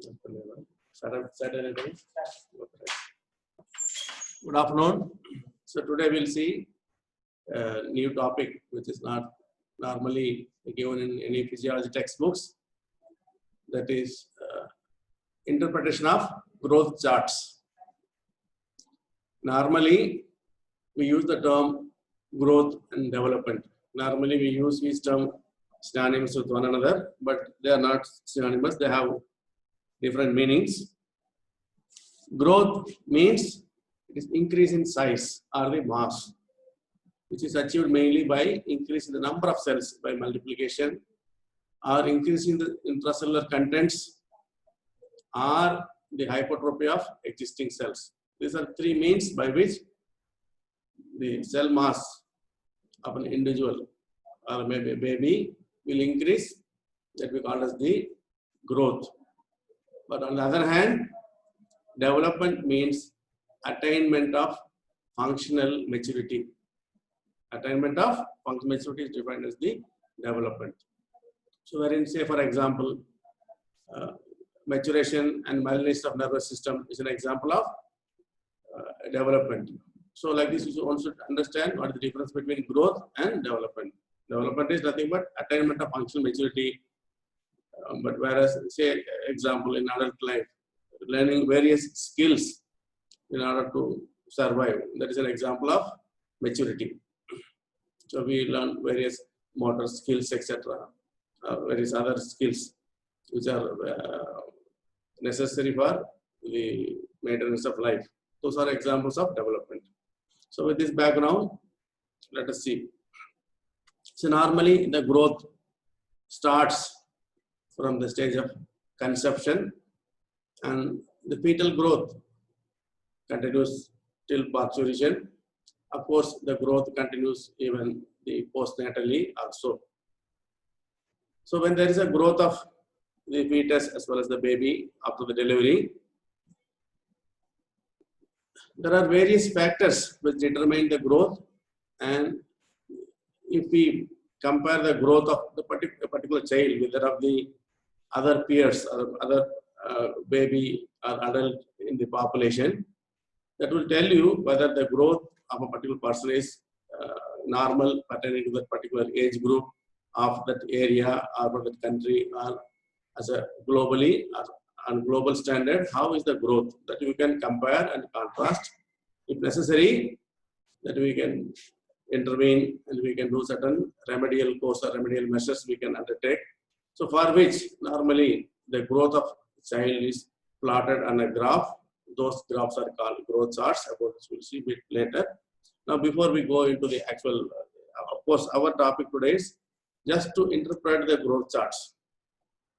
Saturday. Good afternoon. So today we'll see a new topic which is not normally given in any physiology textbooks. That is interpretation of growth charts. Normally we use the term growth and development. Normally we use these terms synonymous with one another, but they are not synonymous. They have different meanings. Growth means it is increase in size or the mass, which is achieved mainly by increasing the number of cells by multiplication, or increasing the intracellular contents, or the hypertrophy of existing cells. These are three means by which the cell mass of an individual or maybe a baby will increase. That we call as the growth. But on the other hand, development means attainment of functional maturity. Attainment of functional maturity is defined as the development. So wherein, say for example, maturation and myelination of nervous system is an example of development. So like this, you should understand what is the difference between growth and development. Development is nothing but attainment of functional maturity. But whereas, say example, in adult life, learning various skills in order to survive, that is an example of maturity. So we learn various motor skills, etc., various other skills which are necessary for the maintenance of life. Those are examples of development. So with this background, let us see. So normally the growth starts from the stage of conception, and the fetal growth continues till parturition. Of course, the growth continues even the postnatally also. So when there is a growth of the fetus as well as the baby after the delivery, there are various factors which determine the growth, and if we compare the growth of the particular child with that of the other peers or other baby or adult in the population, that will tell you whether the growth of a particular person is normal pertaining to that particular age group of that area or for that country, or as a globally or on global standard, how is the growth, that we can compare and contrast. If necessary, that we can intervene and we can do certain remedial course or remedial measures we can undertake. So for which normally the growth of child is plotted on a graph. Those graphs are called growth charts. About this we'll see a bit later. Now before we go into the actual, of course our topic today is just to interpret the growth charts.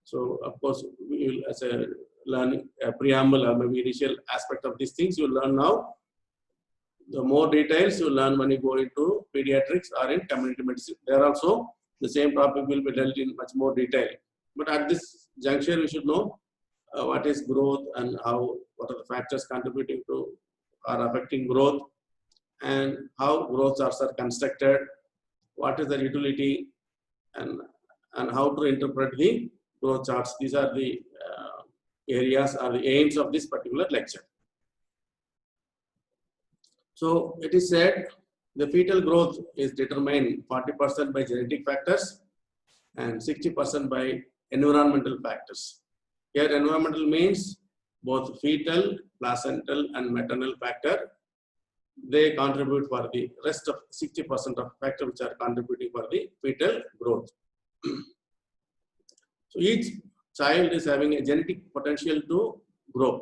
So of course we will, as a learning preamble or maybe initial aspect of these things, you will learn now. The more details you learn when you go into pediatrics or in community medicine. There also the same topic will be dealt in much more detail. But at this juncture, we should know what is growth and what are the factors contributing to or affecting growth, and how growth charts are constructed, what is their utility, and how to interpret the growth charts. These are the areas or the aims of this particular lecture. So it is said the fetal growth is determined 40% by genetic factors and 60% by environmental factors. Here environmental means both fetal, placental and maternal factor. They contribute for the rest of 60% of factors which are contributing for the fetal growth. So each child is having a genetic potential to grow.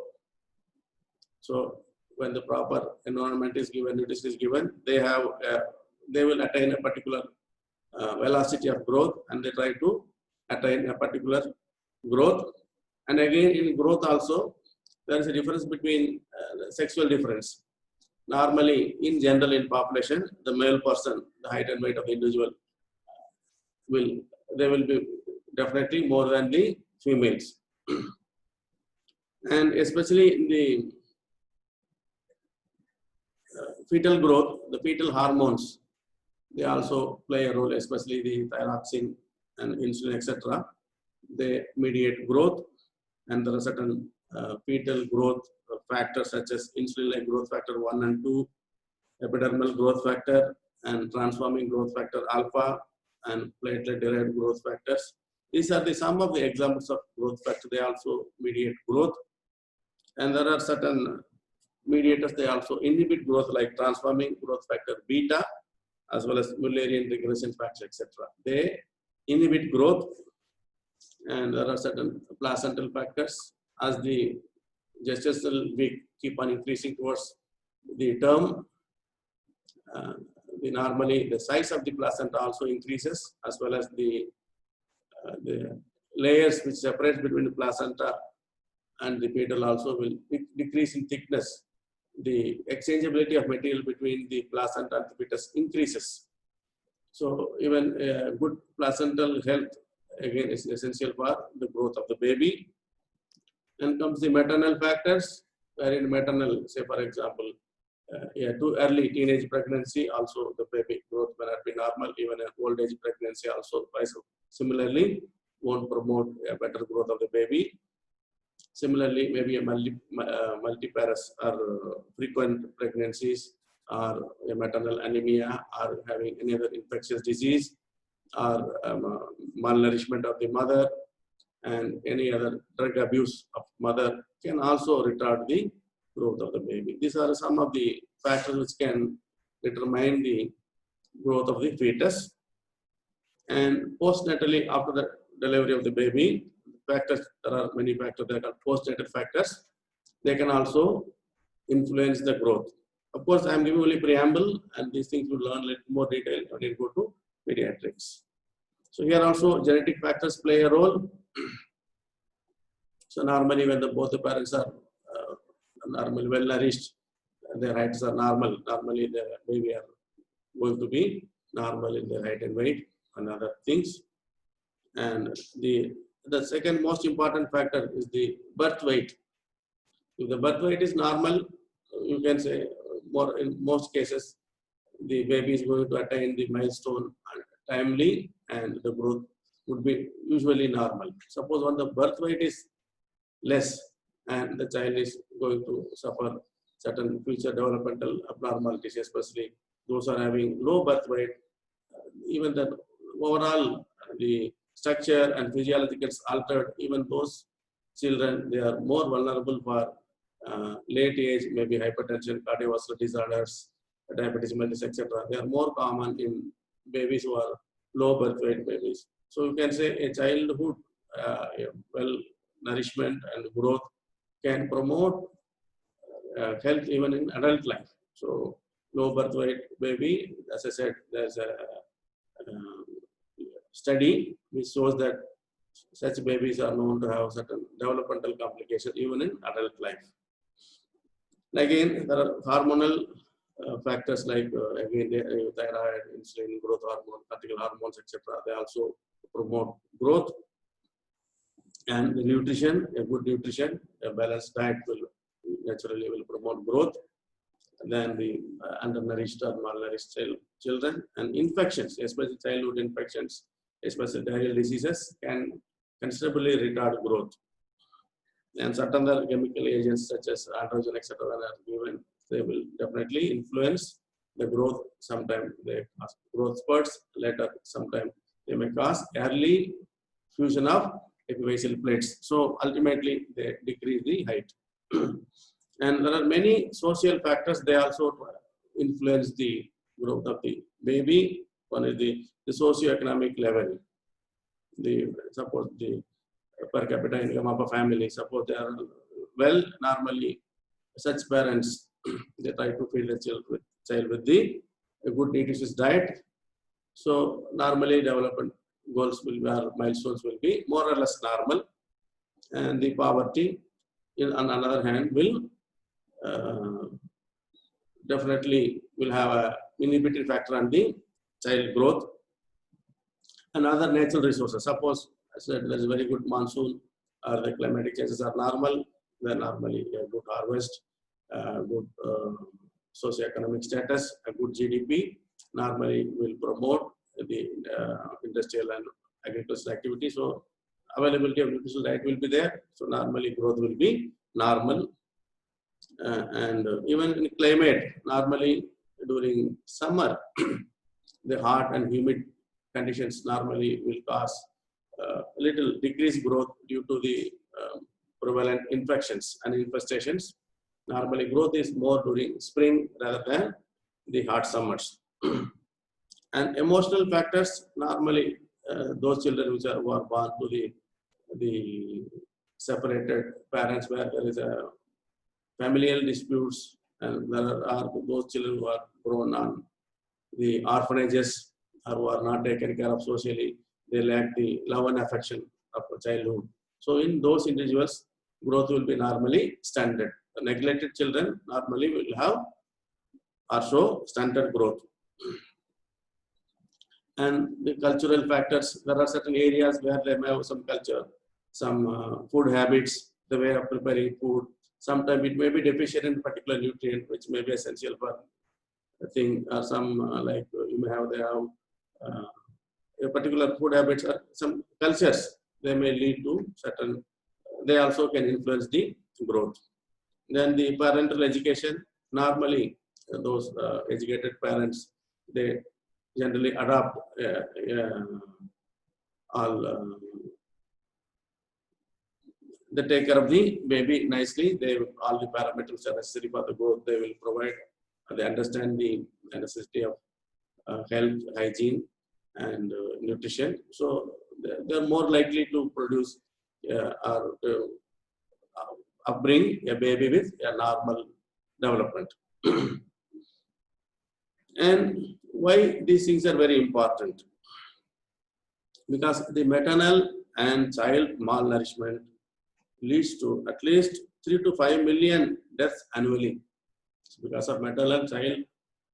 So when the proper environment is given, nutrition is given, they will attain a particular velocity of growth, and they try to attain a particular growth. And again, in growth also, there is a difference between sexual difference. Normally, in general, in population, the male person, the height and weight of the individual will be definitely more than the females. And especially in the fetal growth, the fetal hormones, they also play a role, especially the thyroxine and insulin, etc. They mediate growth. and there are certain fetal growth factors such as insulin-like growth factor 1 and 2, epidermal growth factor, and transforming growth factor alpha, and platelet-derived growth factors. These are some of the examples of growth factor. They also mediate growth. And there are certain mediators, they also inhibit growth, like transforming growth factor beta, as well as Mullerian regression factor, etc. They inhibit growth. And there are certain placental factors. As the gestational week keep on increasing towards the term, normally the size of the placenta also increases, as well as the layers which separate between the placenta and the fetal also will decrease in thickness. The exchangeability of material between the placenta and the fetus increases. So even good placental health again is essential for the growth of the baby. And comes the maternal factors, wherein maternal, say for example, too early teenage pregnancy, also the baby growth may not be normal. Even an old age pregnancy also similarly won't promote a better growth of the baby. Similarly, maybe a multiparous or frequent pregnancies, or a maternal anemia, or having any other infectious disease, or malnourishment of the mother, and any other drug abuse of mother can also retard the growth of the baby. These are some of the factors which can determine the growth of the fetus. And postnatally, after the delivery of the baby, factors, there are many factors that are postnatal factors. They can also influence the growth. Of course, I am giving only preamble, and these things will learn a little more detail when you go to pediatrics. So here also genetic factors play a role. So normally when both the parents are normally well nourished, their heights are normal. Normally the baby are going to be normal in their height and weight and other things. And the second most important factor is the birth weight. If the birth weight is normal, you can say more in most cases the baby is going to attain the milestone timely, and the growth would be usually normal. Suppose when the birth weight is less and the child is going to suffer certain future developmental abnormalities, especially those are having low birth weight, even the overall the structure and physiology gets altered. Even those children, they are more vulnerable for late age, maybe hypertension, cardiovascular disorders, diabetes mellitus, etc. They are more common in babies who are low birth weight babies. So you can say a childhood well nourishment and growth can promote health even in adult life. So low birth weight baby, as I said, there's a study which shows that such babies are known to have certain developmental complications even in adult life. Again, there are hormonal factors like again thyroid, insulin, growth hormone, cortical hormones, etc. They also promote growth. And the nutrition, a good nutrition, a balanced diet will naturally promote growth. And then the undernourished or malnourished children, and infections, especially childhood infections, especially diarrheal diseases, can considerably retard growth. And certain other chemical agents such as androgen, etc., are given, they will definitely influence the growth. Sometimes they cause growth spurts, later sometimes they may cause early fusion of epiphyseal plates. So ultimately they decrease the height. And there are many social factors, they also influence the growth of the baby. One is the socioeconomic level. Suppose the per capita income of a family, suppose they are well, normally such parents, they try to feed the child with the good nutritious diet. So normally development goals will be, or milestones will be more or less normal. And the poverty, on the other hand, will definitely will have a inhibitory factor on the child growth. And other natural resources, suppose I said there is very good monsoon, or the climatic changes are normal, then normally a good harvest, good socioeconomic status, a good GDP normally will promote the industrial and agricultural activity. So availability of nutritional diet will be there. So normally growth will be normal. And even in climate, normally during summer, the hot and humid conditions normally will cause little decreased growth due to the prevalent infections and infestations. Normally growth is more during spring rather than the hot summers. And emotional factors, normally those children who are born to the separated parents where there is a familial disputes, and there are those children who are grown on the orphanages or who are not taken care of socially, they lack the love and affection of childhood. So in those individuals, growth will be normally stunted. The neglected children normally will have or show stunted growth. And the cultural factors, there are certain areas where they may have some culture, some food habits, the way of preparing food. Sometimes it may be deficient in particular nutrient, which may be essential for a thing, or some like you may have, they have a particular food habits or some cultures, they may lead to certain, they also can influence the growth. Then the parental education, normally those educated parents, they generally adopt all, they take care of the baby nicely. They all the parameters are necessary for the growth. They will provide. They understand the necessity of health, hygiene, and nutrition. So they're more likely to produce or upbring a baby with a normal development. And why these things are very important? Because the maternal and child malnourishment leads to at least 3 to 5 million deaths annually. So because of maternal and child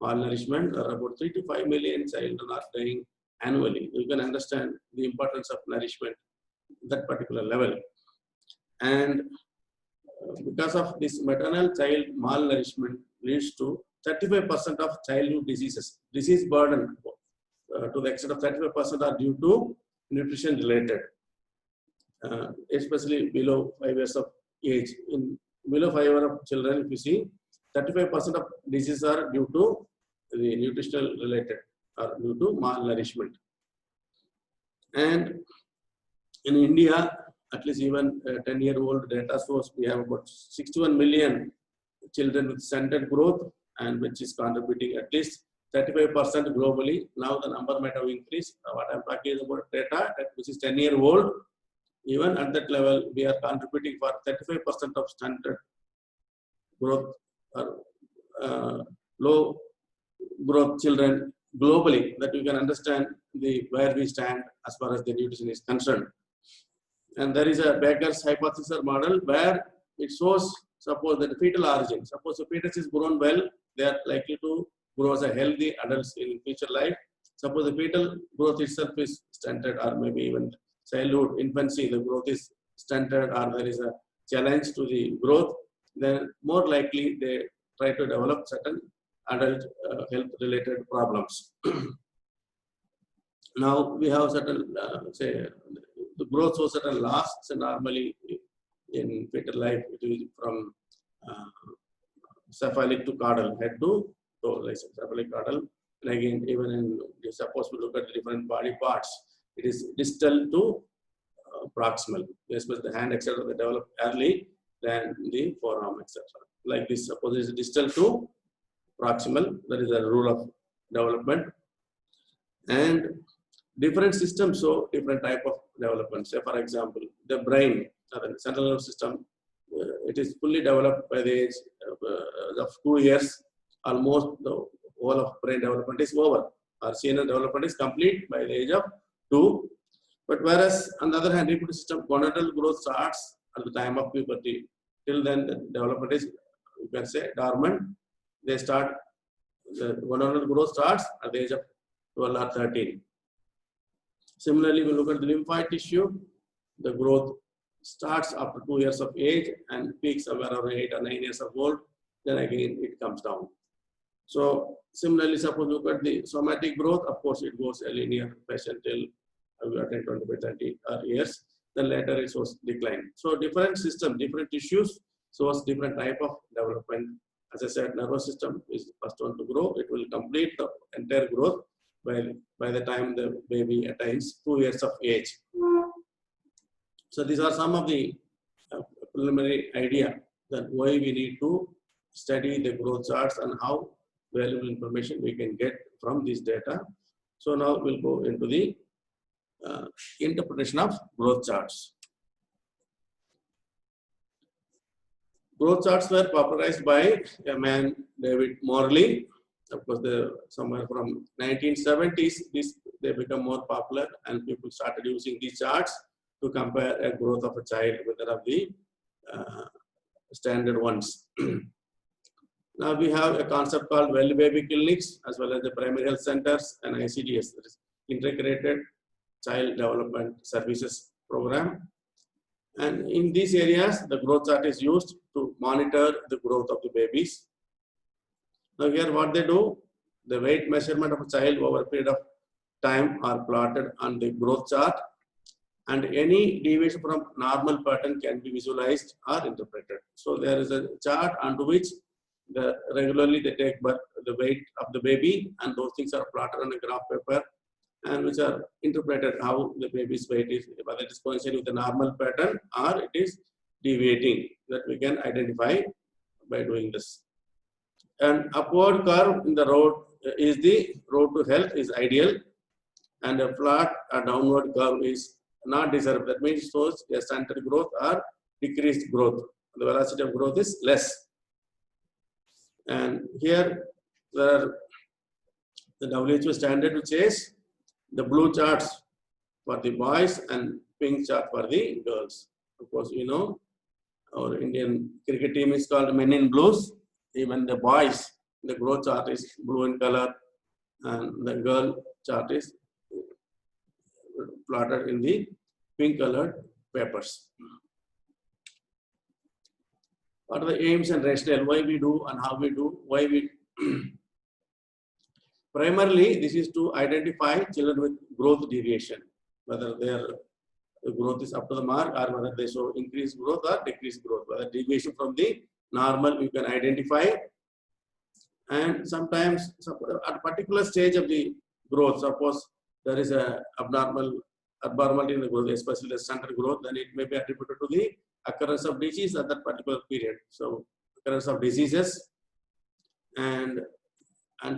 malnourishment, there are about 3 to 5 million children are dying annually. You can understand the importance of nourishment at that particular level. And because of this maternal child malnourishment leads to 35% of childhood diseases. Disease burden to the extent of 35% are due to nutrition related, especially below 5 years of age. In below 5 years of children, if you see, 35% of diseases are due to the nutritional related or due to malnourishment. And in India, at least even 10-year-old data shows we have about 61 million children with stunted growth, and which is contributing at least 35% globally. Now the number might have increased. What I'm talking is about data which is 10-year-old. Even at that level, we are contributing for 35% of stunted growth or low growth children globally. That you can understand where we stand as far as the nutrition is concerned. And there is a Baker's hypothesis or model where it shows, suppose that the fetal origin, suppose the fetus is grown well, they are likely to grow as a healthy adults in future life. Suppose the fetal growth itself is stunted, or maybe even childhood, infancy, the growth is stunted, or there is a challenge to the growth, then more likely they try to develop certain adult health related problems. Now we have certain, say, the growth shows certain loss. So normally in fetal life, it is from cephalic to caudal, head to toe, like cephalic caudal. And again, even in, suppose we look at the different body parts, it is distal to proximal. Especially the hand, etc., they develop early than the forearm, etc. Like this, suppose it is distal to proximal, that is a rule of development. And different systems show different type of development. Say, for example, the brain, the central nervous system, it is fully developed by the age of 2 years. Almost the whole of brain development is over. Our senior development is complete by the age of 2. But whereas, on the other hand, reproductive system, gonadal growth starts at the time of puberty. Till then, the development is, you can say, dormant. They start, the gonadal growth starts at the age of 12 or 13. Similarly, when we look at the lymphoid tissue, the growth starts after 2 years of age and peaks somewhere around 8 or 9 years of old. Then again, it comes down. So similarly, suppose look at the somatic growth. Of course, it goes a linear fashion till 10, 20, 30 years. then later it shows decline. So different system, different tissues shows different type of development. As I said, nervous system is the first one to grow. It will complete the entire growth by the time the baby attains 2 years of age. So these are some of the preliminary idea that why we need to study the growth charts and how valuable information we can get from this data. So now we'll go into the interpretation of growth charts. Growth charts were popularized by a man, David Morley. Of course, somewhere from 1970s, they become more popular and people started using these charts to compare a growth of a child with that of the standard ones. Now we have a concept called well baby clinics as well as the primary health centers and ICDS, that is Integrated Child Development Services Program. And in these areas, the growth chart is used to monitor the growth of the babies. Now here what they do, the weight measurement of a child over a period of time are plotted on the growth chart, and any deviation from normal pattern can be visualized or interpreted. So there is a chart onto which regularly they take the weight of the baby, and those things are plotted on a graph paper and which are interpreted how the baby's weight is, whether it is coinciding with the normal pattern or it is deviating, that we can identify by doing this. An upward curve in the road is the road to health is ideal, and a flat or downward curve is not desirable. That means it shows a stunted growth or decreased growth. The velocity of growth is less. And here there are the WHO standard, which is the blue charts for the boys and pink chart for the girls. Of course, you know, our Indian cricket team is called Men in Blues. Even the boys, the growth chart is blue in color, and the girl chart is plotted in the pink colored papers. What are the aims and rationale? Why we do and how we do? Why we? Primarily, this is to identify children with growth deviation, whether their growth is up to the mark or whether they show increased growth or decreased growth. Whether deviation from the normal you can identify, and sometimes at a particular stage of the growth, suppose there is a abnormality in the growth, especially the stunted growth, then it may be attributed to the occurrence of disease at that particular period. So occurrence of diseases and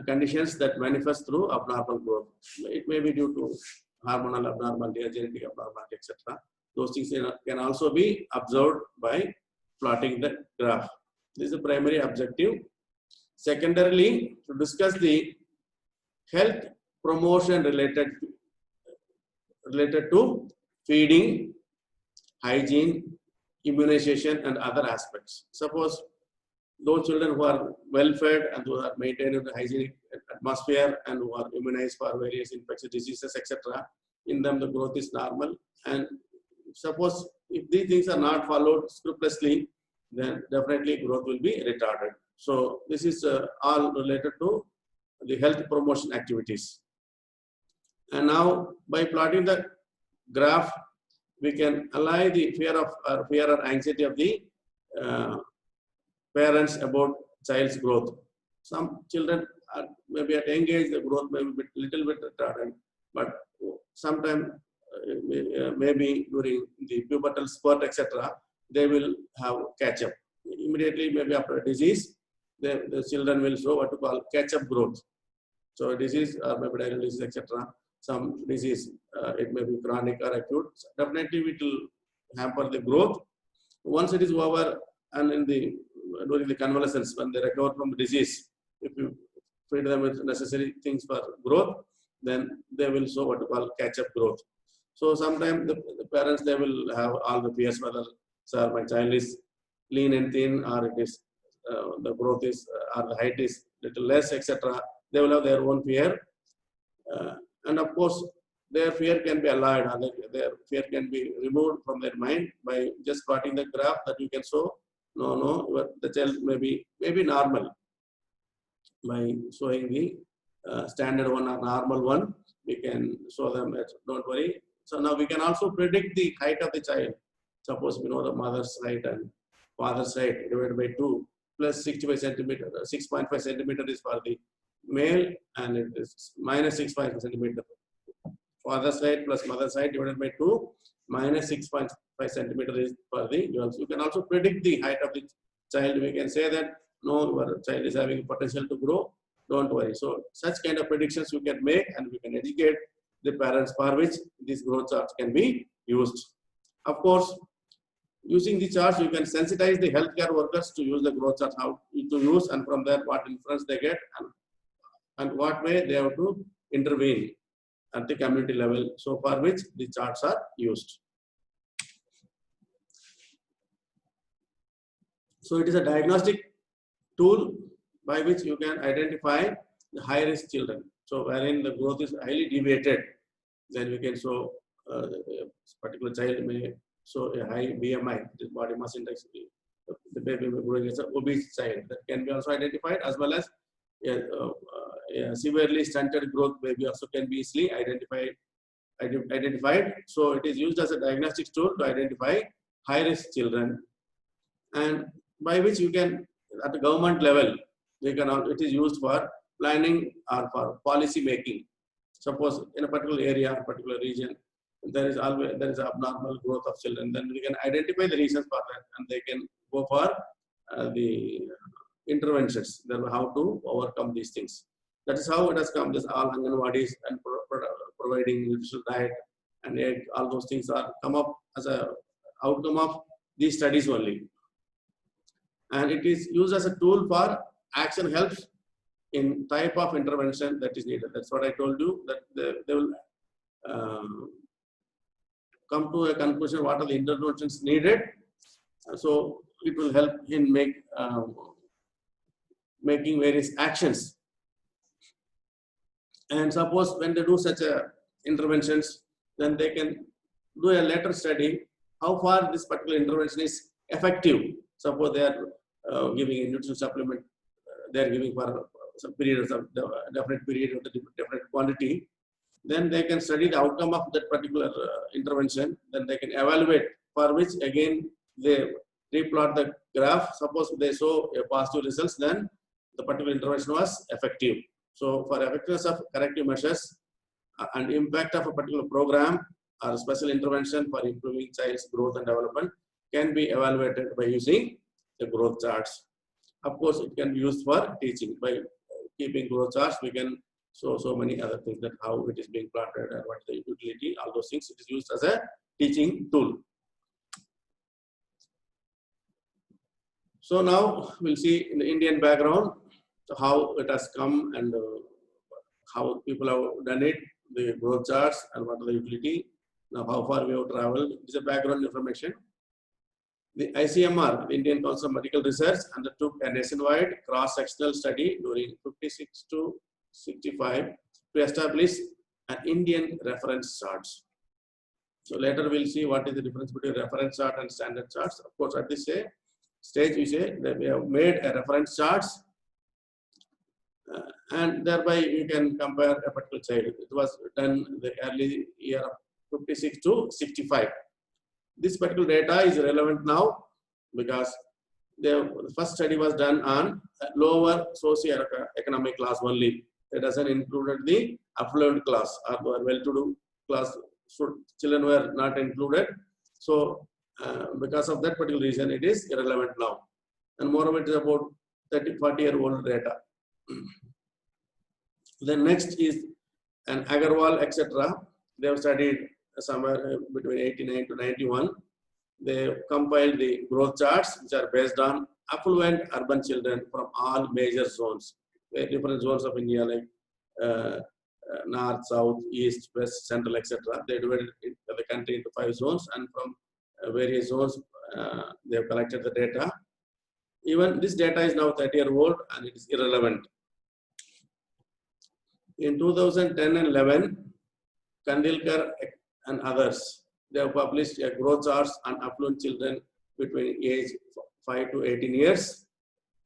conditions that manifest through abnormal growth. It may be due to hormonal abnormality, genetic abnormality, etc. Those things can also be observed by plotting the graph. This is the primary objective. Secondarily, to discuss the health promotion related to feeding, hygiene, immunization, and other aspects. Suppose those children who are well fed and who are maintained in the hygienic atmosphere and who are immunized for various infectious diseases, etc., in them the growth is normal. And suppose if these things are not followed scrupulously, then definitely growth will be retarded. So this is all related to the health promotion activities. And now by plotting the graph, we can allay the fear or anxiety of the parents about child's growth. Some children are maybe at young age, the growth may be little bit retarded, but sometime maybe during the pubertal spurt, etc., they will have catch up. Immediately, maybe after a disease, the children will show what to call catch up growth. So disease, maybe diarrheal disease, etc. Some disease, it may be chronic or acute. Definitely, it will hamper the growth. Once it is over, and during the convalescence, when they recover from the disease, if you feed them with necessary things for growth, then they will show what we call catch-up growth. So sometimes the parents, they will have all the fears whether, sir, my child is lean and thin, or it is the growth is, or the height is little less, etc. They will have their own fear, and of course, their fear can be allayed, or their fear can be removed from their mind by just plotting the graph that you can show. No, the child may be normal. By showing the standard one or normal one, we can show them that don't worry, So now we can also predict the height of the child. Suppose we know the mother's height and father's height divided by 2 plus 65 centimeter, 6.5 centimeter is for the male and it is minus 6.5 centimeter. Father's height plus mother's height divided by 2 minus 6.5 centimeter is for the girls. You can also predict the height of the child. We can say that no, your child is having potential to grow, don't worry. So such kind of predictions we can make and we can educate the parents for which these growth charts can be used. Of course, using the charts, you can sensitize the healthcare workers to use the growth charts, how to use, and from there what inference they get and what way they have to intervene at the community level, so for which the charts are used. So it is a diagnostic tool by which you can identify the high risk children. So wherein the growth is highly deviated, then we can show a particular child may show a high BMI, the body mass index. The baby may growing as an obese child, that can be also identified, as well as a severely stunted growth baby also can be easily identified. So it is used as a diagnostic tool to identify high risk children, and by which you can, at the government level, it is used for planning or for policy making. Suppose in a particular area, a particular region, there is abnormal growth of children, then we can identify the reasons for that, and they can go for the interventions, how to overcome these things. That is how it has come. This all Anganwadis and providing nutritional diet and egg, all those things are come up as a outcome of these studies only. And it is used as a tool for action helps in type of intervention that is needed. That's what I told you, that they will come to a conclusion what are the interventions needed. So it will help in making various actions. And suppose when they do such interventions, then they can do a later study how far this particular intervention is effective. Suppose they are giving a nutrition supplement, they are giving for some periods of definite period of the definite quantity, then they can study the outcome of that particular intervention. Then they can evaluate, for which again they replot the graph. Suppose they show a positive results, then the particular intervention was effective. So for effectiveness of corrective measures and impact of a particular program or special intervention for improving child's growth and development can be evaluated by using the growth charts. Of course, it can be used for teaching. By keeping growth charts, we can show so many other things, that how it is being planted and what is the utility, all those things. It is used as a teaching tool. So now we'll see in the Indian background how it has come and how people have done it, the growth charts and what are the utility. Now how far we have traveled. This is a background information. The ICMR, the Indian Council of Medical Research, undertook a nationwide cross-sectional study during 56 to 65 to establish an Indian reference charts. So later we'll see what is the difference between reference chart and standard charts. Of course, at this stage we say that we have made a reference charts, and thereby you can compare a particular child. It was done in the early year of 56 to 65. This particular data is relevant now because the first study was done on lower socio-economic class only. It doesn't include the affluent class or well-to-do class. So children were not included. So because of that particular reason, it is irrelevant now. And moreover, it is about 30-40-year-old data. Then next is an Agarwal, etc. They have studied somewhere between 89 to 91. They compiled the growth charts, which are based on affluent urban children from all major zones, different zones of India, like north, south, east, west, central, etc. They divided the country into 5 zones, and from various zones they have collected the data. Even this data is now 30-year-old and it is irrelevant. In 2010 and 11, Kandilkar and others, they have published a growth charts on affluent children between age 5 to 18 years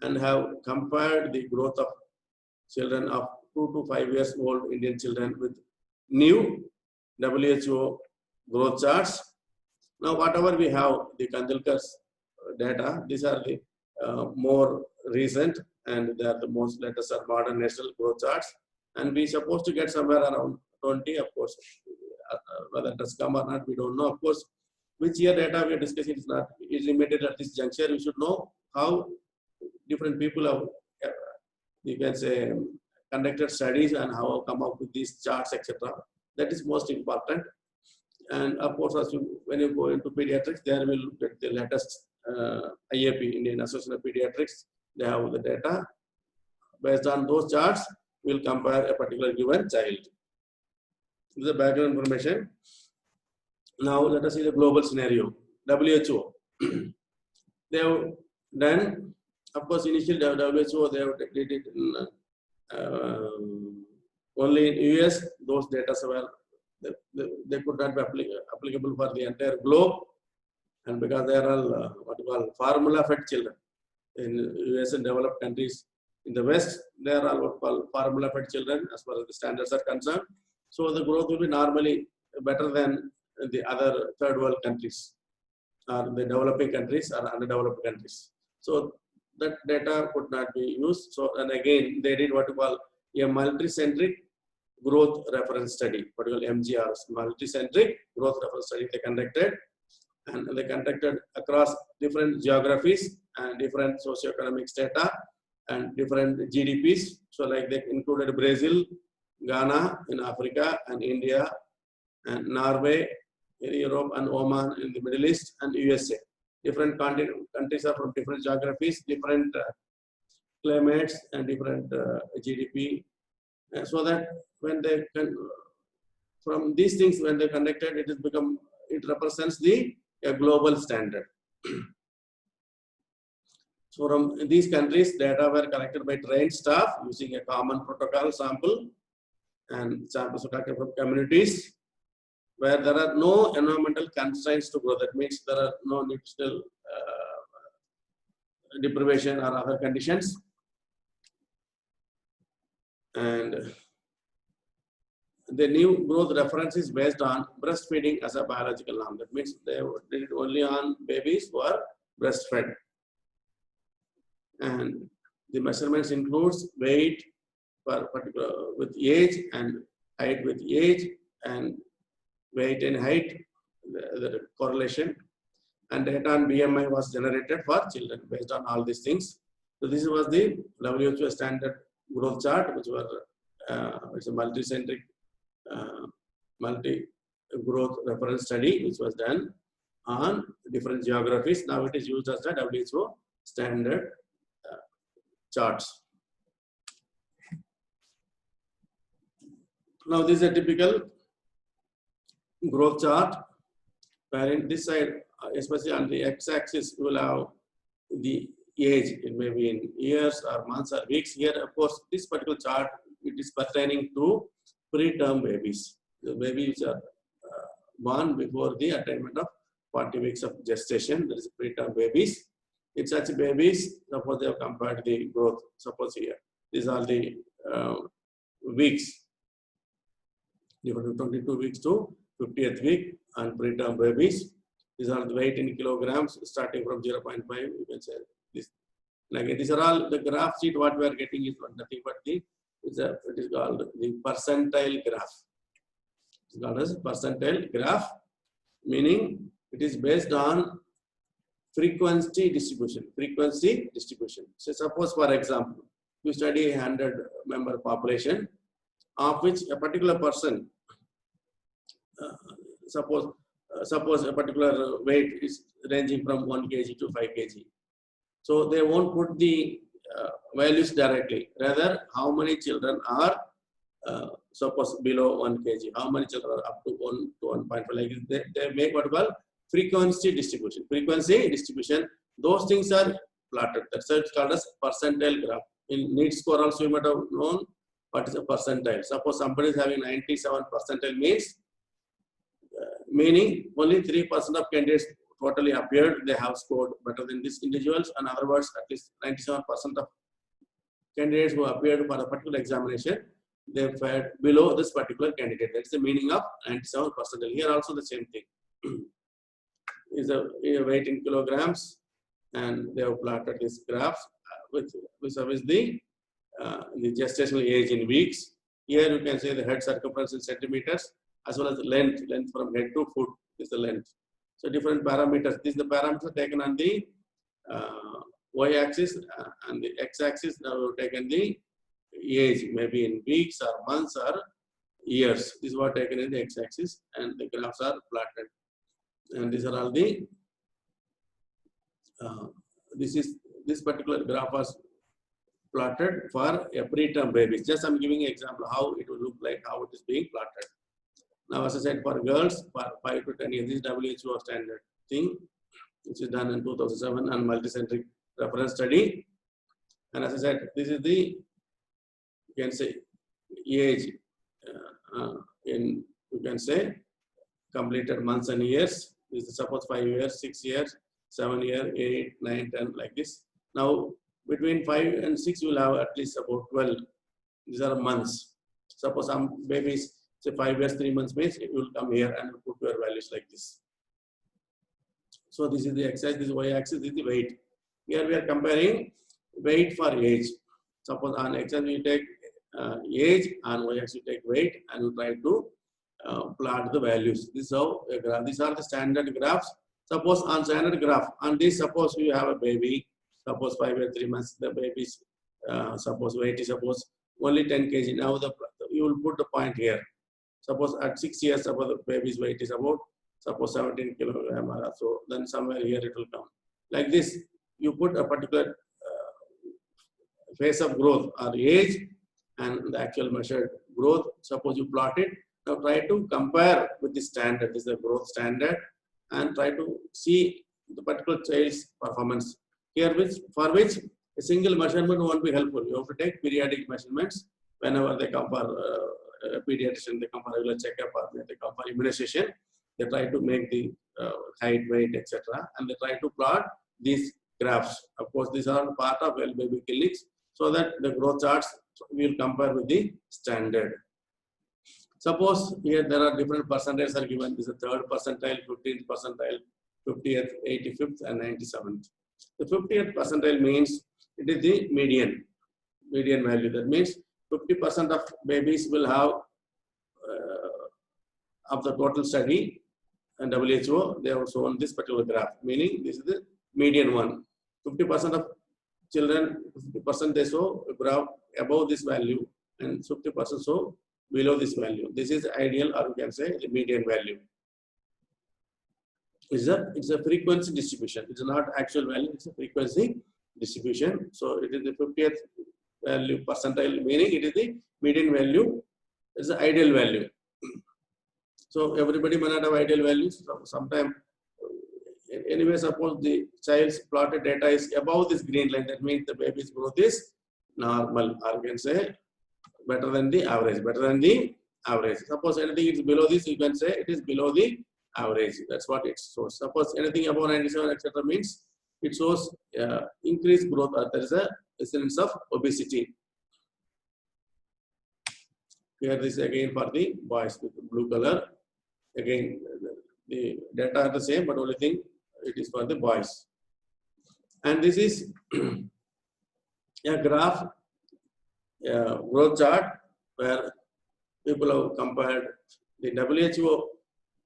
and have compared the growth of children of 2 to 5 years old Indian children with new WHO growth charts. Now, whatever we have, the Kandilkar's data, these are the more recent and they are the most latest or modern national growth charts. And we supposed to get somewhere around 20, of course. Whether it has come or not, we don't know. Of course, which year data we are discussing is not is limited at this juncture. We should know how different people have, you can say, conducted studies and how come up with these charts, etc. That is most important. And of course, as when you go into pediatrics, there will get the latest IAP, Indian Association of Pediatrics. They have the data. Based on those charts, we'll compare a particular given child. This is the background information. Now let us see the global scenario. WHO. They have done, of course, initially WHO they have did it in, only in US. Those data were they could not be applicable for the entire globe, and because they are all what you call formula-fed children in US and developed countries. In the West, they are all what called formula-fed children as far as the standards are concerned. So the growth will be normally better than the other third world countries, or the developing countries or underdeveloped countries. So that data could not be used. So, and again, they did what you call a multi-centric growth reference study, particularly MGRs, multi-centric growth reference study they conducted. And they conducted across different geographies and different socioeconomic strata and different GDPs. So like they included Brazil, Ghana in Africa, and India, and Norway in Europe, and Oman in the Middle East, and USA. Different countries are from different geographies, different climates, and different GDP. So that when they can, from these things, when they conducted, it represents a global standard. So from these countries, data were collected by trained staff using a common protocol sample, and samples were collected from communities where there are no environmental constraints to grow. That means there are no nutritional deprivation or other conditions. And the new growth reference is based on breastfeeding as a biological norm. That means they did it only on babies who are breastfed. And the measurements includes weight for particular with age and height with age, and weight and height, the correlation, and data on BMI was generated for children based on all these things. So this was the WHO standard growth chart, which was it's a multi-centric multi-growth reference study, which was done on different geographies. Now it is used as the WHO standard charts. Now this is a typical growth chart, where in this side, especially on the x-axis, you will have the age. It may be in years or months or weeks. Here, of course, this particular chart, it is pertaining to preterm babies. The babies are born before the attainment of 40 weeks of gestation. That is preterm babies. In such babies, suppose they have compared the growth. Suppose here, these are the weeks, different 22 weeks to 50th week, and preterm babies. These are the weight in kilograms, starting from 0.5. You can say this. Like these are all the graph sheet. What we are getting is nothing but it is called the percentile graph. It's called as percentile graph, meaning it is based on frequency distribution. Frequency distribution. So suppose, for example, you study a 100-member population, of which a particular person, suppose a particular weight is ranging from 1 kg to 5 kg. So they won't put the values directly. Rather, how many children are suppose below 1 kg? How many children are up to 1 to 1.5? Like they make what we call frequency distribution. Frequency distribution. Those things are plotted. That's why it's called as percentile graph. In NEET score also you might have known what is a percentile. Suppose somebody is having 97 percentile, meaning only 3% of candidates totally appeared. They have scored better than these individuals. In other words, at least 97% of candidates who appeared for a particular examination, they fared below this particular candidate. That's the meaning of 97%. Here also the same thing. Is a weight in kilograms, and they have plotted this graph with the gestational age in weeks. Here you can say the head circumference in centimeters, as well as the length from head to foot is the length. So different parameters. These are the parameters taken on the y-axis and the x-axis. Now we've taken the age, maybe in weeks or months or years. This is what taken in the x-axis, and the graphs are plotted. And these are all the. This particular graph was plotted for a preterm babies. Just I'm giving an example how it will look like, how it is being plotted. Now, as I said, for girls, for 5 to 10 years, this is WHO standard thing, which is done in 2007 and multicentric reference study. And as I said, this is the, you can say, age in, you can say, completed months and years. This is suppose 5 years, 6 years, 7 years, 8, 9, 10, like this. Now, between 5 and 6, you will have at least about 12. These are months. Suppose some babies, say 5 years, 3 months means it will come here and put your values like this. So this is the x-axis, this is y-axis, this is the weight. Here we are comparing weight for age. Suppose on x-axis you take age, on y-axis you take weight, and you try to plot the values. This is how a graph. These are the standard graphs. Suppose on standard graph, on this, suppose you have a baby, suppose 5 years, 3 months, the baby's suppose weight is suppose only 10 kg. Now you will put the point here. Suppose at 6 years, suppose the baby's weight is about suppose 17 kilogram or so, then somewhere here it will come. Like this, you put a particular phase of growth or age and the actual measured growth. Suppose you plot it. Now try to compare with the standard. This is the growth standard, and try to see the particular child's performance. Here, for which a single measurement won't be helpful. You have to take periodic measurements whenever they come for a pediatrician, they come for regular checkup, or they come for immunization. They try to make the height, weight, etc., and they try to plot these graphs. Of course, these are part of well baby clinics, so that the growth charts will compare with the standard. Suppose here there are different percentages are given. This is the 3rd percentile, 15th percentile, 50th, 85th, and 97th. The 50th percentile means it is the median value. That means 50% of babies will have of the total study, and WHO, they have shown this particular graph, meaning this is the median one. 50% of children, 50% they show a graph above this value, and 50% show below this value. This is ideal, or you can say the median value. It's a frequency distribution. It's not actual value, it's a frequency distribution. So it is the 50th value percentile, meaning it is the median value, it's the ideal value. So everybody may not have ideal values. So sometimes, anyway, suppose the child's plotted data is above this green line, that means the baby's growth is normal, or you can say better than the average, Suppose anything is below this, you can say it is below the average. That's what it shows. Suppose anything above 97, etc., means it shows increased growth, or there is a incidence of obesity. Here this is again for the boys with the blue color. Again, the data are the same, but only thing it is for the boys. And this is a graph, growth chart, where people have compared the WHO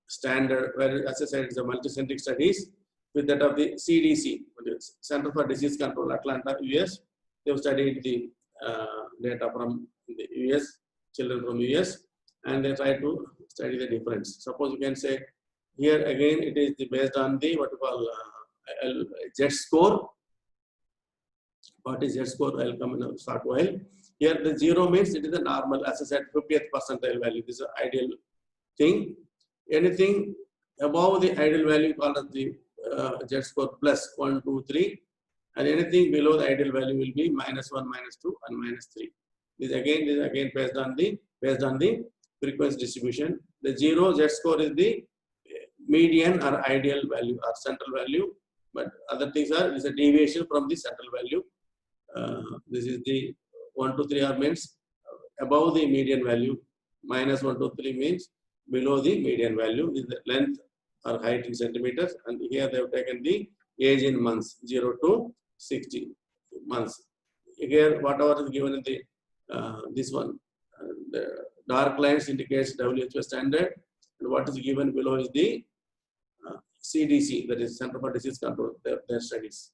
standard, where, as I said, it's a multicentric studies, with that of the CDC, Center for Disease Control, Atlanta, US. They have studied the data from the US, children from US, and they try to study the difference. Suppose you can say, here again, it is based on the what we call Z score. What is Z score? I'll come in a short while. Here the 0 means it is a normal, as I said, 50th percentile value. This is an ideal thing. Anything above the ideal value called as the Z score plus 1, 2, 3, and anything below the ideal value will be -1, -2, and -3. This is again based on the frequency distribution. The 0 Z score is the median or ideal value or central value, but other things is a deviation from the central value. This is the 1, 2, 3 are means above the median value. Minus 1 to 3 means below the median value is the length or height in centimeters, and here they have taken the age in months, 0 to 60 months. Here, whatever is given in the this one, the dark lines indicates WHO standard, and what is given below is the CDC, that is Center for Disease Control, their studies.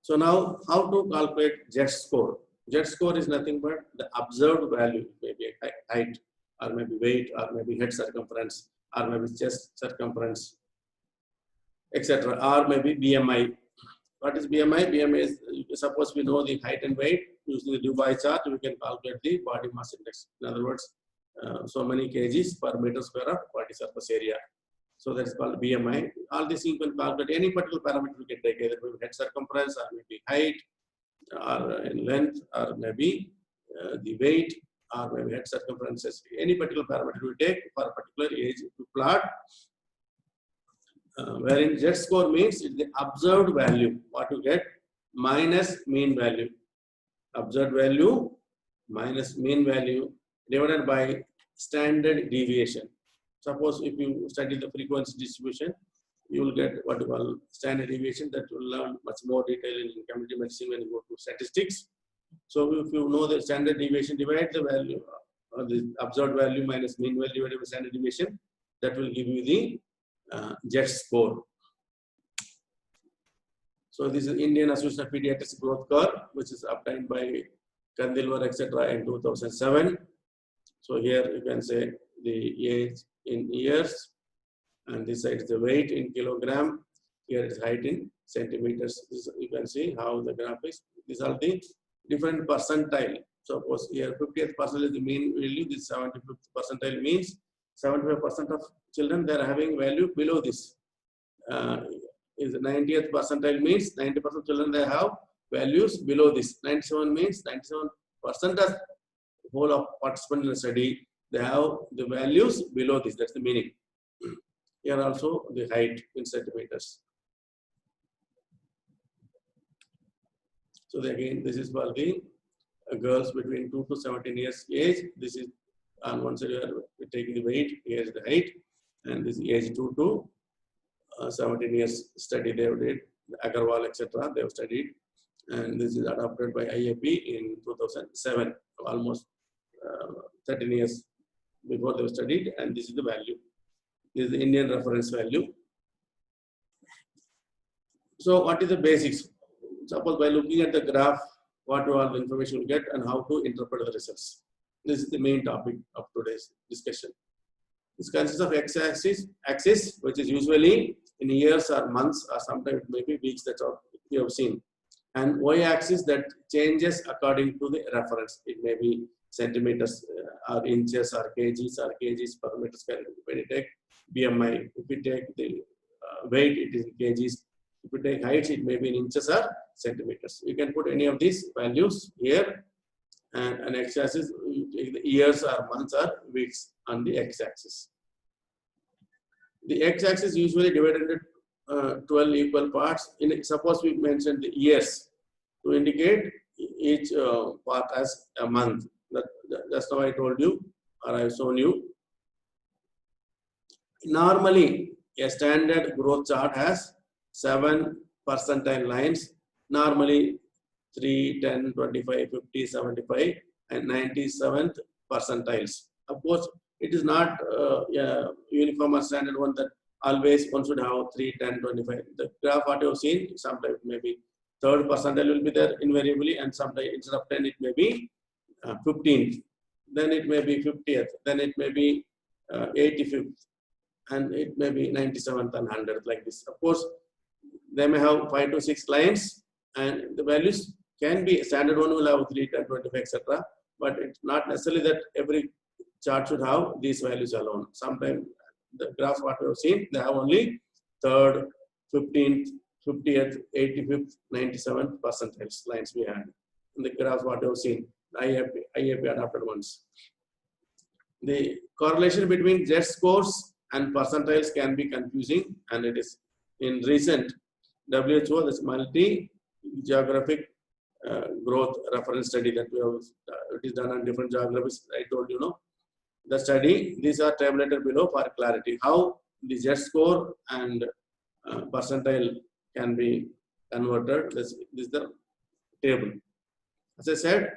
So now, how to calculate Z score? Z score is nothing but the observed value, maybe height, or maybe weight, or maybe head circumference, or maybe chest circumference, etc., or maybe BMI. What is BMI? BMI is, suppose we know the height and weight, using the Dubai chart, we can calculate the body mass index. In other words, so many kgs per meter square of body surface area. So that is called BMI. All this you can calculate any particular parameter we can take, either maybe head circumference, or maybe height, or in length, or maybe the weight, or maybe head circumferences. Any particular parameter we take for a particular age to plot. Wherein Z score means it's the observed value, what you get, minus mean value. Observed value minus mean value divided by standard deviation. Suppose if you study the frequency distribution, you will get what you call standard deviation, that you will learn much more detail in community medicine when you go to statistics. So if you know the standard deviation, divide the value, or the observed value minus mean value divided by standard deviation, that will give you the Z score. So this is Indian Association of Pediatrics growth curve, which is obtained by Kandilwar, etc. in 2007. So here you can say the age in years, and this side is the weight in kilogram. Here is height in centimeters. This, you can see how the graph is. These are the different percentile. Suppose here 50th percentile is the mean value. This 75th percentile means 75% of children, they are having value below this. Is 90th percentile means 90% children, they have values below this. 97 means 97% of whole of participants in the study, they have the values below this. That's the meaning. Here also the height in centimeters. So again, this is for the girls between 2 to 17 years age. This is on one side we are taking the weight, here is the height, and this is age 2 to 17 years study they have did, Agarwal, etc. they have studied, and this is adopted by IAP in 2007, almost 13 years before they have studied, and this is the value. This is the Indian reference value. So what is the basics? Suppose by looking at the graph, what all the information you get and how to interpret the results. This is the main topic of today's discussion. This consists of x-axis, which is usually in years or months, or sometimes maybe weeks, that's all you have seen. And y-axis that changes according to the reference. It may be centimeters or inches or kgs per meter square. When you take BMI, if you take the weight, it is in kgs. If you take height, it may be in inches or centimeters. You can put any of these values here. And an x-axis, you take the years or months or weeks on the x-axis. The x-axis usually divided into 12 equal parts. Suppose we mentioned the years to indicate each part as a month. That's how I told you, or I've shown you. Normally, a standard growth chart has 7 percentile lines. Normally, 3, 10, 25, 50, 75, and 97th percentiles. Of course, it is not uniform or standard one that always one should have 3, 10, 25. The graph what you have seen, sometimes maybe 3rd percentile will be there invariably, and sometimes instead of 10, it may be 15th. Then it may be 50th. Then it may be 85th. And it may be 97th and 100th, like this. Of course, they may have 5 to 6 lines, and the values can be standard one will have 3, 10, 25, etc. But it's not necessarily that every chart should have these values alone. Sometimes the graphs what we have seen, they have only 3rd, 15th, 50th, 85th, 97th percentiles lines we had. In the graphs what we have seen, IAP adopted ones. The correlation between Z scores and percentiles can be confusing, and it is in recent WHO, this multi geographic growth reference study that we have, it is done on different geographies. I told you, no, the study. These are tabulated below for clarity. How the Z score and percentile can be converted. This is the table. As I said,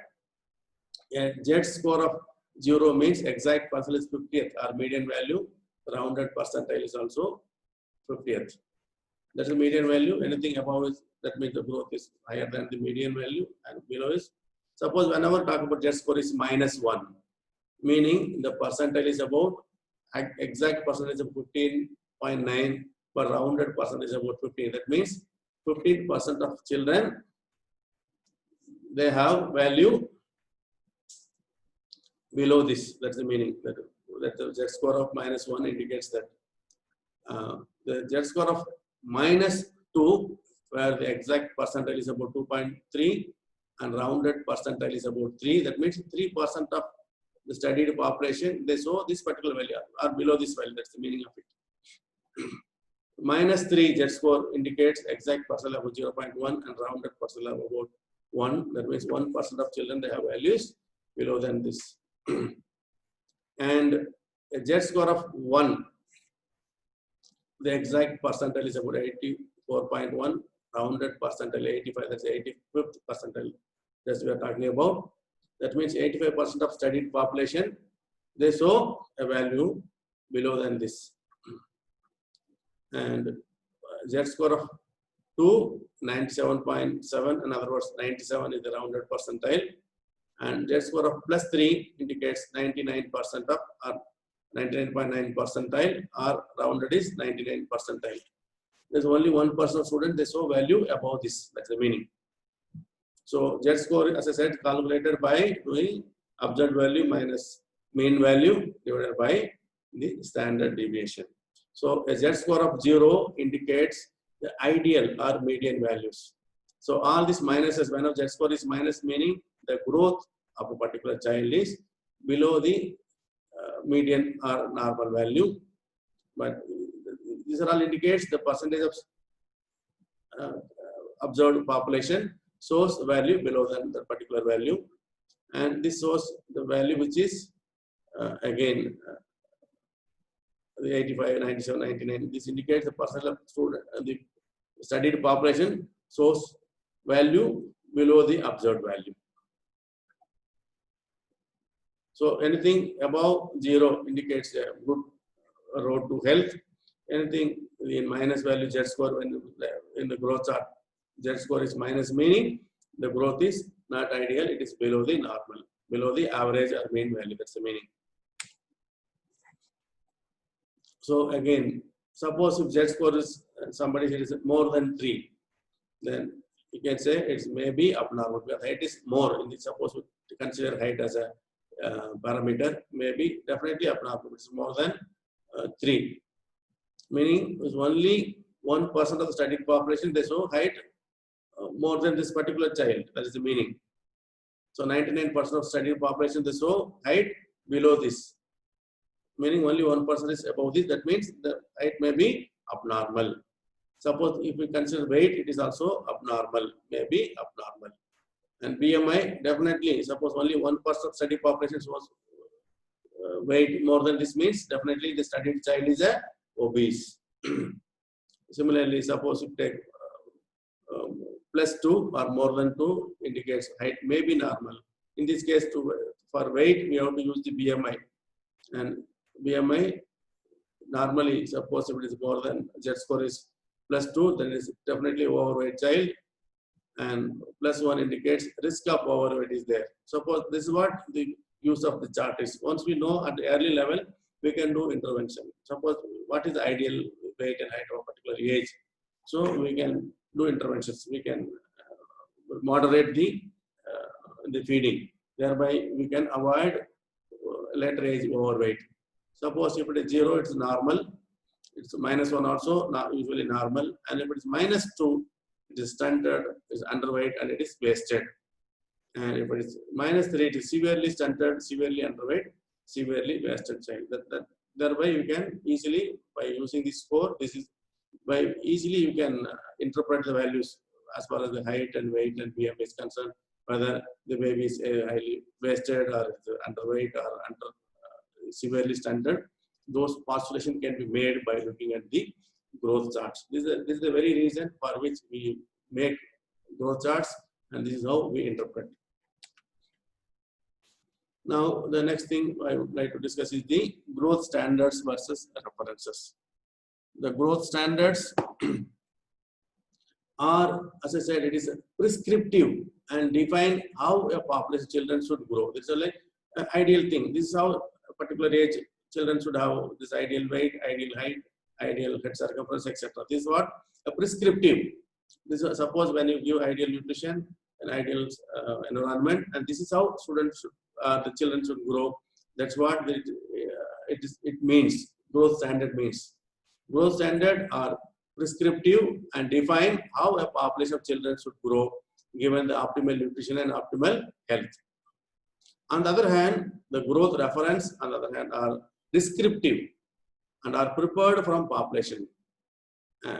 a Z score of 0 means exact percentile is 50th or median value. Rounded percentile is also 50th. That's the median value. Anything above is, that means the growth is higher than the median value, and below is, suppose whenever talk about Z score is -1, meaning the percentile is about, exact percentage of 15.9, but rounded percentage about 15. That means 15% of children, they have value below this. That's the meaning. That the Z score of -1 indicates that. The Z score of -2, where the exact percentile is about 2.3 and rounded percentile is about 3. That means 3% of the studied population, they saw this particular value or below this value. That's the meaning of it. -3 Z score indicates exact percentile of 0.1 and rounded percentile of about 1. That means 1% of children, they have values below than this. And a Z score of 1, the exact percentile is about 84.1, rounded percentile 85, that's 85th percentile. That's what we are talking about. That means 85% of studied population, they saw a value below than this. And Z score of 2, 97.7, in other words, 97 is the rounded percentile. And Z score of +3 indicates 99% of, or 99.9 percentile, or rounded is 99 percentile. There's only 1% of students, they saw value above this. That's the meaning. So Z score, as I said, calculated by doing observed value minus mean value divided by the standard deviation. So a Z score of 0 indicates the ideal or median values. So all these minuses, when a Z score is minus, meaning the growth of a particular child is below the median or normal value. But these are all indicates the percentage of observed population shows the value below than the particular value, and this shows the value which is again the 85, 97, 99. This indicates the percentage of student, the studied population shows value below the observed value. So anything above 0 indicates a good road to health. Anything in minus value Z score, when in the growth chart, Z score is minus, meaning the growth is not ideal, it is below the normal, below the average or mean value. That's the meaning. So again, suppose if Z score is, somebody says more than 3, then you can say it's maybe abnormal, because height is more. In the, suppose we consider height as a parameter, maybe definitely abnormal. It's more than 3, meaning it's only 1% of the studied population, they show height more than this particular child. That is the meaning. So 99% of studied population, they show height below this, meaning only 1% is above this. That means the height may be abnormal. Suppose if we consider weight, it is also abnormal, maybe abnormal. And BMI, definitely, suppose only 1% of studied population shows weight more than this, means definitely the studied child is a obese. Similarly, suppose you take +2 or more than 2 indicates height may be normal. In this case, for weight, we have to use the BMI. And BMI, normally, suppose if it is more than, Z score is +2, then it is definitely overweight child. And +1 indicates risk of overweight is there. Suppose this is what the use of the chart is. Once we know at the early level, we can do intervention. Suppose what is the ideal weight and height of a particular age. So we can do interventions. We can moderate the feeding. Thereby, we can avoid later age overweight. Suppose if it is 0, it's normal. It's -1 also, not usually normal. And if it is -2, it is stunted, is underweight, and it is wasted. And if it is -3, it is severely stunted, severely underweight, severely wasted child. Thereby, you can easily, by using this score, this is by easily you can interpret the values as far as the height and weight and BMI is concerned, whether the baby is highly wasted or underweight or under severely stunted, those postulation can be made by looking at the growth charts. This is the very reason for which we make growth charts, and this is how we interpret. Now, the next thing I would like to discuss is the growth standards versus references. The growth standards are, as I said, it is prescriptive and define how a population children should grow. This is like an ideal thing. This is how a particular age children should have this ideal weight, ideal height, ideal head circumference, etc. This is what a prescriptive. This is, suppose when you give ideal nutrition, an ideal environment, and this is how students should, the children should grow. That's what it means. Growth standard means. Growth standard are prescriptive and define how a population of children should grow given the optimal nutrition and optimal health. On the other hand, the growth reference, on the other hand, are descriptive and are prepared from population,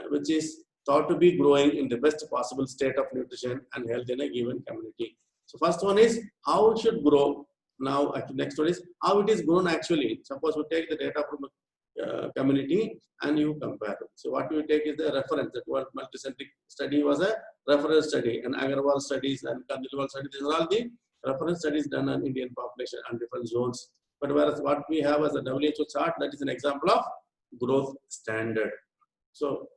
which is thought to be growing in the best possible state of nutrition and health in a given community. So first one is how it should grow. Now, next one is how it is grown actually. Suppose we take the data from a community and you compare. So what we take is the reference. That World Multicentric study was a reference study, and Agarwal studies and Kandilwal studies, these are all the reference studies done on Indian population and different zones. But whereas what we have as a WHO chart, that is an example of growth standard. So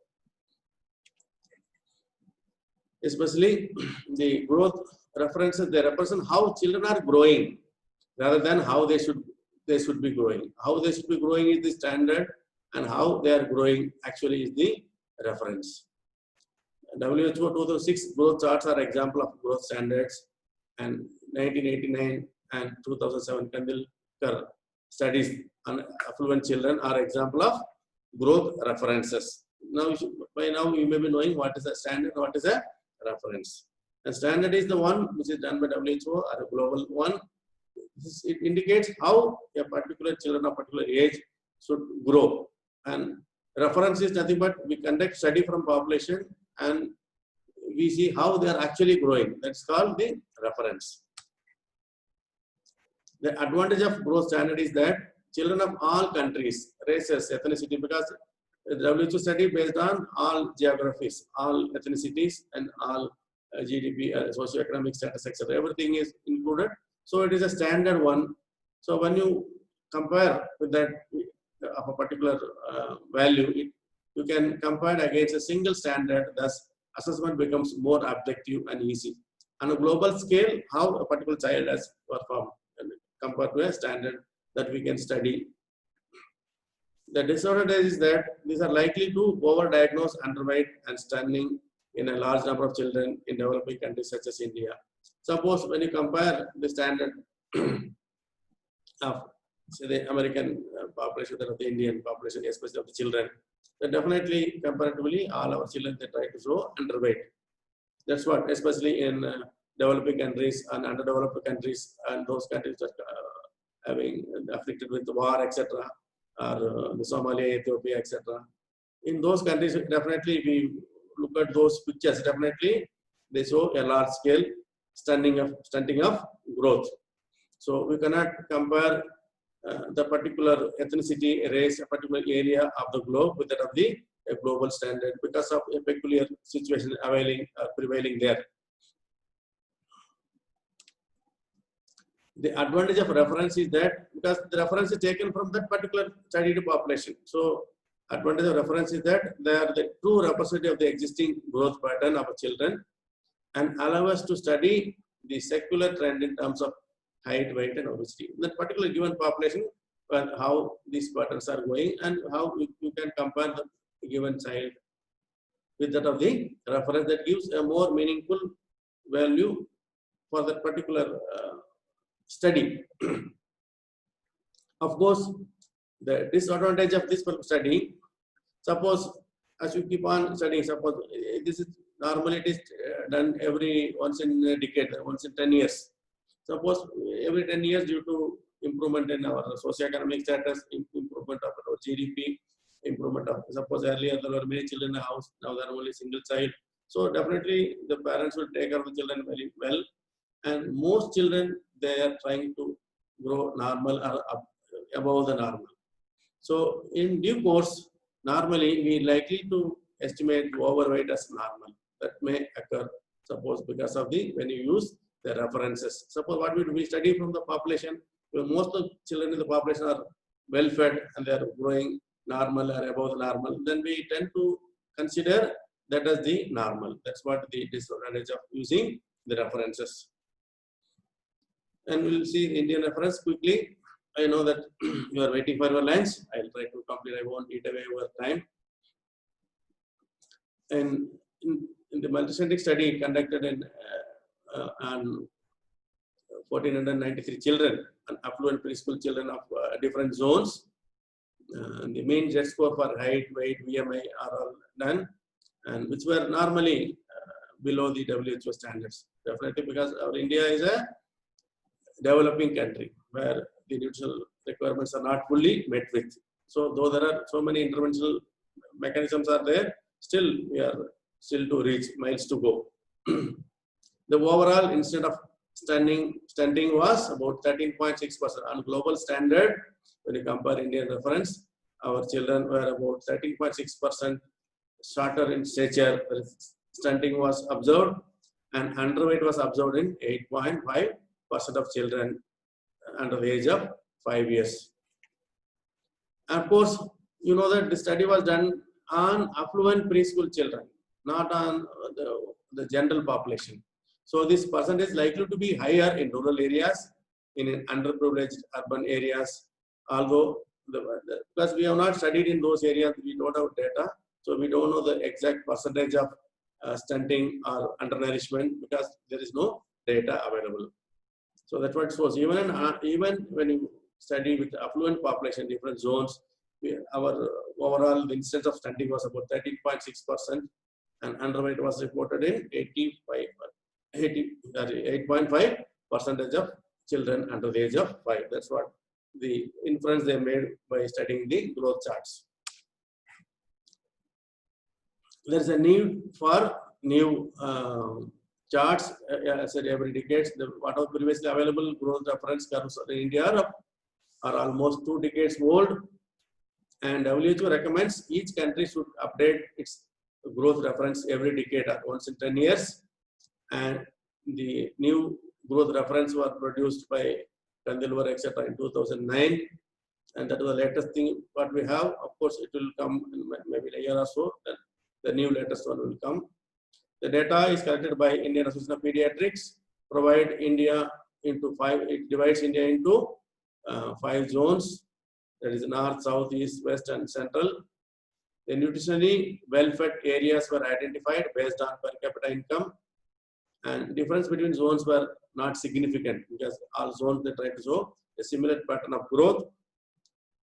especially the growth references, they represent how children are growing rather than how they should be growing. How they should be growing is the standard, and how they are growing actually is the reference. WHO 2006 growth charts are example of growth standards, and 1989 and 2007 Kandilkar studies on affluent children are example of growth references. Now, by now you may be knowing what is a standard, what is a reference. And standard is the one which is done by WHO or a global one. It indicates how a particular children of particular age should grow. And reference is nothing but we conduct study from population and we see how they are actually growing. That's called the reference. The advantage of growth standard is that children of all countries, races, ethnicity, because the WHO study based on all geographies, all ethnicities, and all GDP, socioeconomic status, etc. Everything is included. So it is a standard one. So when you compare with that of a particular value, you can compare against a single standard. Thus, assessment becomes more objective and easy. On a global scale, how a particular child has performed compared to a standard that we can study. The disadvantage is that these are likely to overdiagnose underweight and stunning in a large number of children in developing countries such as India. Suppose when you compare the standard of, say, the American population with the Indian population, especially of the children, then definitely comparatively all our children, they try to show underweight. That's what, especially in developing countries and underdeveloped countries, and those countries that having afflicted with the war, etc., or the Somalia, Ethiopia, etc. In those countries, definitely if we look at those pictures, definitely they show a large scale stunting of growth. So we cannot compare the particular ethnicity, race, a particular area of the globe with that of the global standard because of a peculiar situation prevailing there. The advantage of reference is that because the reference is taken from that particular studied population. So advantage of reference is that they are the true representative of the existing growth pattern of children and allow us to study the secular trend in terms of height, weight, and obesity. In that particular given population, how these patterns are going and how you can compare the given child with that of the reference, that gives a more meaningful value for that particular study. Of course, the disadvantage of this study, suppose as you keep on studying, suppose this is normally it is done once in a decade, once in 10 years. Suppose every 10 years due to improvement in our socioeconomic status, improvement of our GDP, improvement of, suppose earlier there were many children in the house, now there are only single child. So definitely the parents will take care of the children very well. And most children, they are trying to grow normal or above the normal. So in due course, normally we likely to estimate overweight as normal. That may occur, suppose because of the, when you use the references. Suppose what we study from the population, most of the children in the population are well fed and they are growing normal or above the normal, then we tend to consider that as the normal. That's what the disadvantage of using the references. And we'll see the Indian reference quickly. I know that you are waiting for your lunch. I'll try to complete. I won't eat away your time. And in the multicentric study conducted in on 1,493 children, affluent preschool children of different zones, the main Z score for height, weight, BMI are all done, and which were normally below the WHO standards. Definitely because our India is a developing country where the nutritional requirements are not fully met with. So though there are so many interventional mechanisms are there, still we are still to reach miles to go. The overall instead of stunting was about 13.6% on global standard. When you compare Indian reference, our children were about 13.6% shorter in stature. Stunting was observed, and underweight was observed in 8.5% of children under the age of 5 years. And of course, you know that the study was done on affluent preschool children, not on the general population. So this percentage is likely to be higher in rural areas, in underprivileged urban areas, although because we have not studied in those areas, we don't have data, so we don't know the exact percentage of stunting or undernourishment because there is no data available. So that's what it was. Even when you study with affluent population, different zones, our overall the incidence of stunting was about 13.6%, and underweight was reported in 8.5% of children under the age of 5. That's what the inference they made by studying the growth charts. There's a need for new charts. I said every decade, what are previously available growth reference curves in India are almost 2 decades old, and WHO recommends each country should update its growth reference every decade or once in 10 years. And the new growth reference were produced by Kandilwar, etc. in 2009, and that is the latest thing what we have. Of course, it will come in maybe a year or so. Then the new latest one will come. The data is collected by Indian Association of Pediatrics. Provide India into 5. It divides India into 5 zones. That is north, south, east, west, and central. The nutritionally well-fed areas were identified based on per capita income, and difference between zones were not significant because all zones they try to show a similar pattern of growth.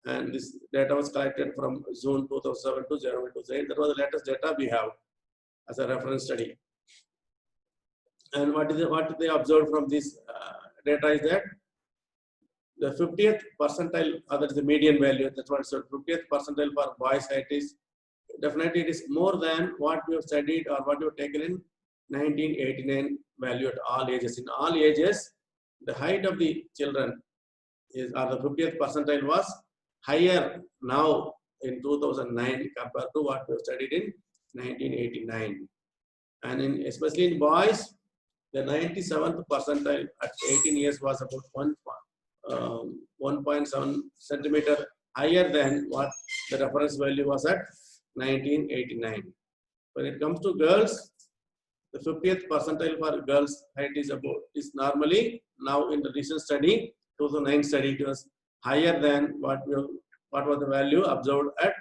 And this data was collected from June 2007 to January 2008. That was the latest data we have as a reference study. And what they observed from this data is that the 50th percentile, that is the median value, that's what it said, 50th percentile for boys' height is definitely it is more than what we have studied or what we have taken in 1989 value at all ages. In all ages, the height of the children is, or the 50th percentile was higher now in 2009 compared to what we have studied in 1989. And especially in boys, the 97th percentile at 18 years was about 1.7 centimeter higher than what the reference value was at 1989. When it comes to girls, the 50th percentile for girls height is normally now in the recent study, 2009 study, it was higher than what was the value observed at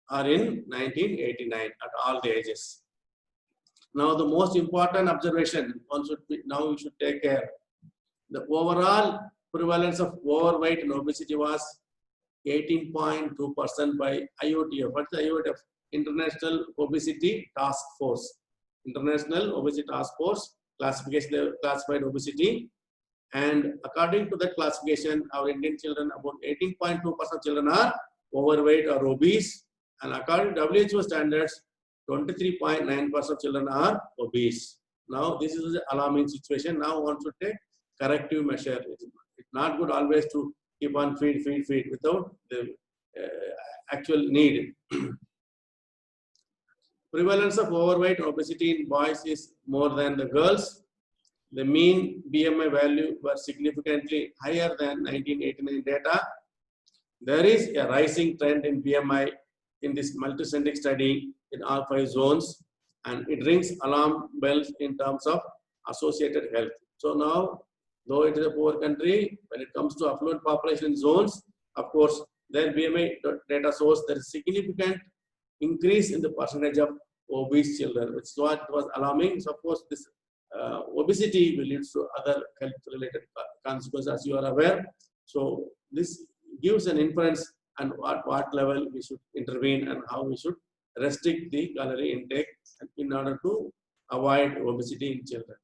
or in 1989 at all the ages. Now the most important observation now we should take care. The overall prevalence of overweight and obesity was 18.2% by IOTF. What's the IOTF? International Obesity Task Force. International Obesity Task Force classification, they classified obesity. And according to that classification, our Indian children, about 18.2% children are overweight or obese. And according to WHO standards, 23.9% of children are obese. Now, this is an alarming situation. Now, one should take corrective measure. It's not good always to keep on feed without the actual need. Prevalence of overweight obesity in boys is more than the girls. The mean BMI value were significantly higher than 1989 data. There is a rising trend in BMI in this multicentric study in all 5 zones, and it rings alarm bells in terms of associated health. So now, though it is a poor country, when it comes to affluent population zones, of course, their BMI data shows there is significant increase in the percentage of obese children, which is what was alarming. So of course, this obesity will lead to other health-related consequences, as you are aware. So this gives an inference on what level we should intervene and how we should restrict the calorie intake in order to avoid obesity in children.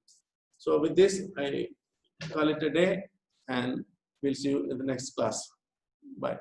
So with this, I call it a day, and we'll see you in the next class. Bye.